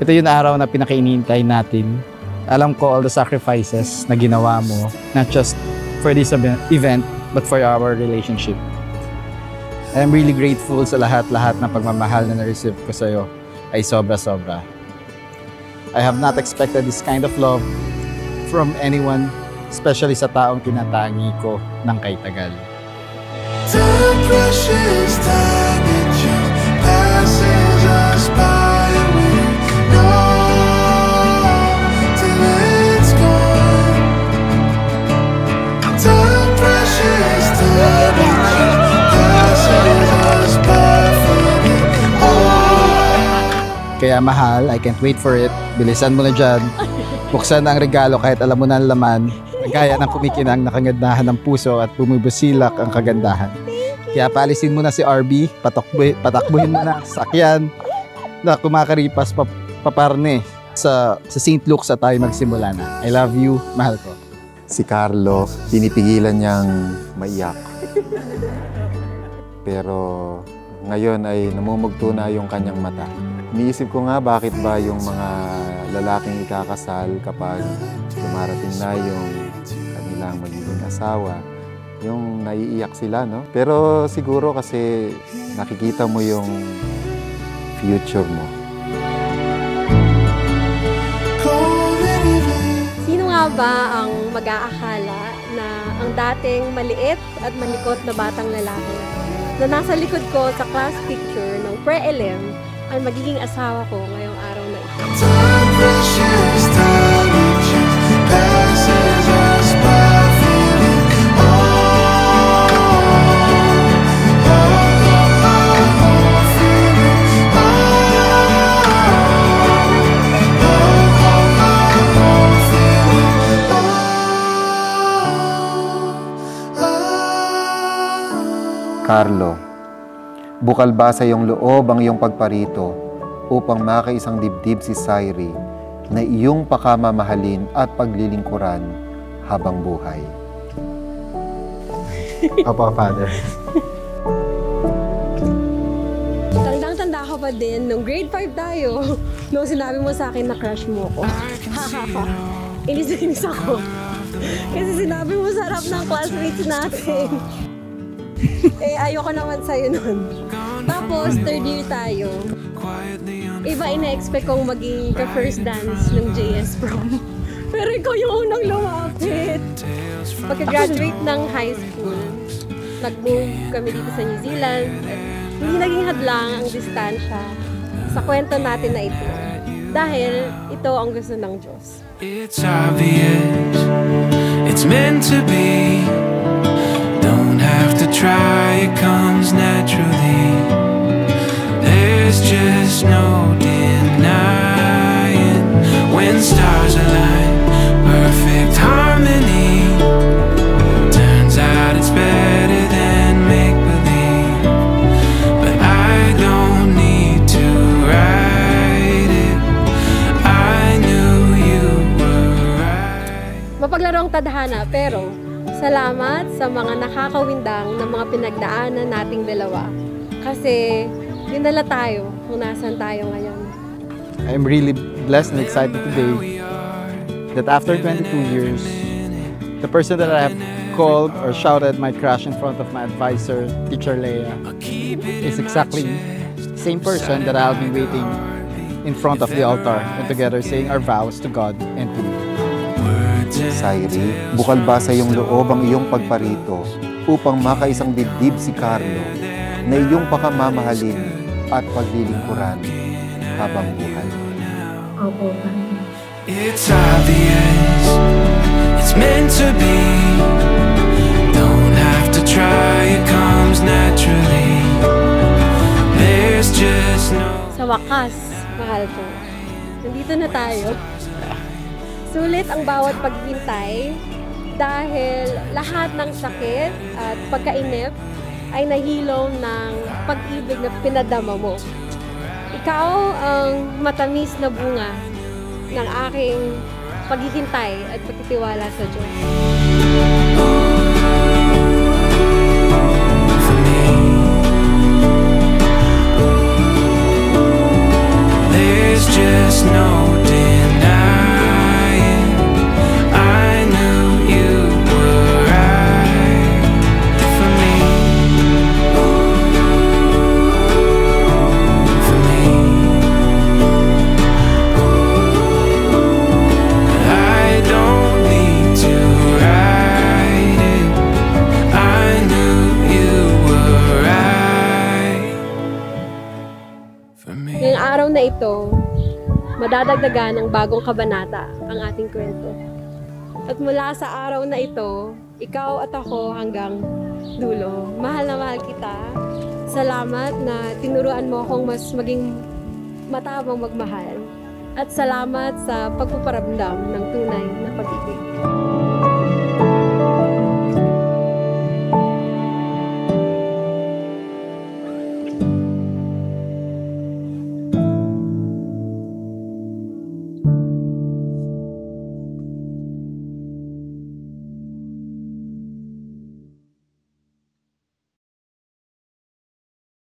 Ito yung araw na pinakainihintay natin. Alam ko all the sacrifices na ginawa mo, not just for this event, but for our relationship. I'm really grateful sa lahat-lahat na pagmamahal na na-receive ko sa'yo ay sobra-sobra. I have not expected this kind of love from anyone, especially sa taong tinatangi ko ng kay tagal. The precious time that you passes us by, and we know till it's gone. The precious time that you passes us by, kaya mahal, I can't wait for it. Bilisan mo na dyan. Buksan na ang regalo kahit alam mo na ang laman. Gaya ng kumikinang na kagandahan ng puso at bumibusilak ang kagandahan. Kaya paalisin mo na si RB, patakbuhin mo na sakyan na kumakaripas paparne sa St. Luke's at tayo magsimula na. I love you, mahal ko. Si Carlo, pinipigilan niyang maiyak. Pero ngayon ay namumugto na yung kanyang mata. Iniisip ko nga bakit ba yung mga lalaking ikakasal kapag dumarating na yung kanilang magiging asawa, yung naiiyak sila, no? Pero siguro kasi nakikita mo yung future mo. Sino nga ba ang mag-aakala na ang dating maliit at malikot na batang lalaki na nasa likod ko sa class picture ng pre-elem ang magiging asawa ko ngayong araw na ito? Carlo, bukal ba sa iyong loob ang iyong pagparito upang makaisang dibdib si Sairi na iyong pakamamahalin at paglilingkuran habang buhay? Opo, Father. Tandang-tanda ko pa din, nung grade 5 tayo, nung sinabi mo sa akin na crush mo ko. Inis na inis ako. Kasi sinabi mo sa harap ng classmates natin. Ayoko naman sa'yo nun. Tapos, third year tayo. Iba ina-expect kong maging ka-first dance ng JS Prom. Pero ikaw yung unang lumapit. Pagka-graduate ng high school, nag-move kami dito sa New Zealand. At hindi naging hadlang ang distansya sa kwento natin na ito. Dahil ito ang gusto ng Diyos. It's obvious, it's meant to be. Don't have to try, it comes naturally. There's just no denying when stars align, perfect harmony. Turns out it's better than make-believe, but I don't need to write it. I knew you were right. Mapaglarong tadhana, pero salamat sa mga nakakawindang ng mga pinagdaanan nating dalawa. Kasi dinala tayo kung nasan tayo ngayon. I'm really blessed and excited today that after 22 years, the person that I have called or shouted my crush in front of my advisor, Teacher Leia, is exactly the same person that I'll be waiting in front of the altar and together saying our vows to God and to you. Sairi, bukal ba sa iyong loob ang iyong pagparito upang makaisang dibdib si Carlo na iyong pakamamahalin at paglilingkuran habang buhay? Opo. It's obvious, it's meant to be. Don't have to try, it comes naturally. There's just no... Sa wakas, mahal ko, nandito na tayo. Sulit ang bawat paghintay dahil lahat ng sakit at pagkainip ay nahilom ng pag-ibig na pinadama mo. Ikaw ang matamis na bunga ng aking paghihintay at pagtitiwala sa Diyos. There's just no denying. I knew you were right for me. For me. I don't need to write it. I knew you were right for me. Ngayong araw na ito, madadagdagan ng bagong kabanata ang ating kwento. At mula sa araw na ito, ikaw at ako hanggang dulo. Mahal na mahal kita. Salamat na tinuruan mo akong mas maging matabang magmahal. At salamat sa pagpaparamdam ng tunay na pag-ibig.